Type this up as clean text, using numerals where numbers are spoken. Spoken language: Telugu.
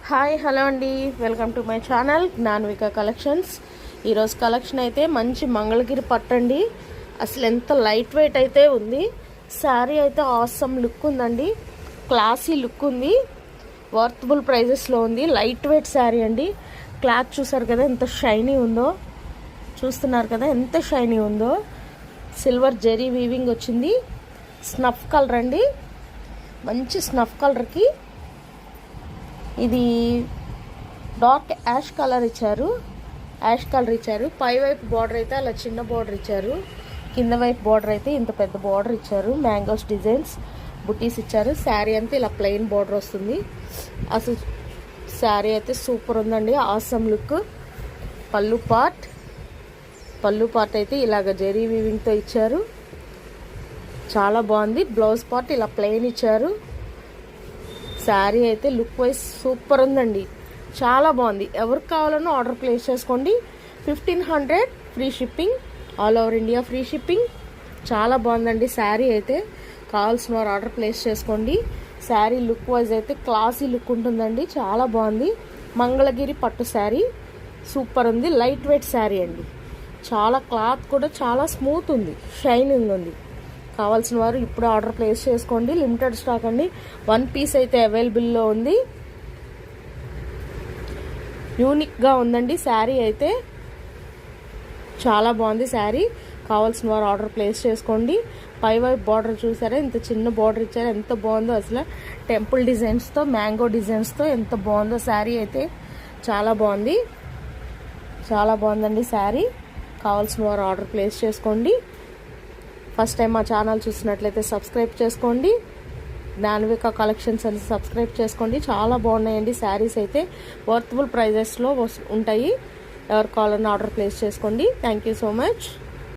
హాయ్ హలో అండి, welcome to my channel Gnanvika collections. ఈరోజు కలెక్షన్ అయితే మంచి మంగళగిరి పట్టండి. అసలు ఎంత లైట్ వెయిట్ అయితే ఉంది. శారీ అయితే ఆసమ్ లుక్ ఉందండి, క్లాసీ లుక్ ఉంది, వర్తబుల్ ప్రైజెస్లో ఉంది. లైట్ వెయిట్ శారీ అండి. క్లాత్ చూసారు కదా ఎంత షైనీ ఉందో, చూస్తున్నారు కదా ఎంత షైనీ ఉందో. సిల్వర్ జెరీ వీవింగ్ వచ్చింది. స్నఫ్ కలర్ అండి, మంచి స్నఫ్ కలర్కి ఇది డార్క్ యాష్ కలర్ ఇచ్చారు. పై వైపు బార్డర్ అయితే అలా చిన్న బార్డర్ ఇచ్చారు, కింద వైపు బార్డర్ అయితే ఇంత పెద్ద బార్డర్ ఇచ్చారు. మ్యాంగోస్ డిజైన్స్ బుటీస్ ఇచ్చారు. శారీ అంతా ఇలా ప్లెయిన్ బార్డర్ వస్తుంది. అసలు శారీ అయితే సూపర్ ఉందండి, ఆసమ్ లుక్. పళ్ళు పార్ట్ అయితే ఇలాగ జెరీ వీవింగ్తో ఇచ్చారు, చాలా బాగుంది. బ్లౌజ్ పార్ట్ ఇలా ప్లెయిన్ ఇచ్చారు. శారీ అయితే లుక్ వైజ్ సూపర్ ఉందండి, చాలా బాగుంది. ఎవరికి కావాలన్నా ఆర్డర్ ప్లేస్ చేసుకోండి. 1500 free shipping, all over India free shipping. చాలా బాగుందండి శారీ అయితే. కావాల్సిన వారు ఆర్డర్ ప్లేస్ చేసుకోండి. శారీ లుక్ వైజ్ అయితే క్లాసీ లుక్ ఉంటుందండి, చాలా బాగుంది. మంగళగిరి పట్టు శారీ సూపర్ ఉంది. లైట్ వెయిట్ శారీ అండి, చాలా క్లాత్ కూడా చాలా స్మూత్ ఉంది, షైనింగ్ ఉంది. కావాల్సిన వారు ఇప్పుడు ఆర్డర్ ప్లేస్ చేసుకోండి. లిమిటెడ్ స్టాక్ అండి, 1 పీస్ అయితే అవైలబుల్లో ఉంది. యూనిక్గా ఉందండి శారీ అయితే, చాలా బాగుంది శారీ. కావాల్సిన వారు ఆర్డర్ ప్లేస్ చేసుకోండి. పై వైపు బార్డర్ చూసారా, ఇంత చిన్న బార్డర్ ఇచ్చారు, ఎంత బాగుందో అసలు. టెంపుల్ డిజైన్స్తో, మ్యాంగో డిజైన్స్తో ఎంత బాగుందో శారీ అయితే, చాలా బాగుంది. చాలా బాగుందండి శారీ. కావాల్సిన వారు ఆర్డర్ ప్లేస్ చేసుకోండి. ఫస్ట్ టైం మా ఛానల్ చూసినట్లయితే సబ్స్క్రైబ్ చేసుకోండి. జ్ఞాన్విక కలెక్షన్స్ అని సబ్స్క్రైబ్ చేసుకోండి. చాలా బాగున్నాయండి శారీస్ అయితే, వర్తబుల్ ప్రైజెస్లో ఉంటాయి. ఎవరు కావాలన్నా ఆర్డర్ ప్లేస్ చేసుకోండి. Thank you so much.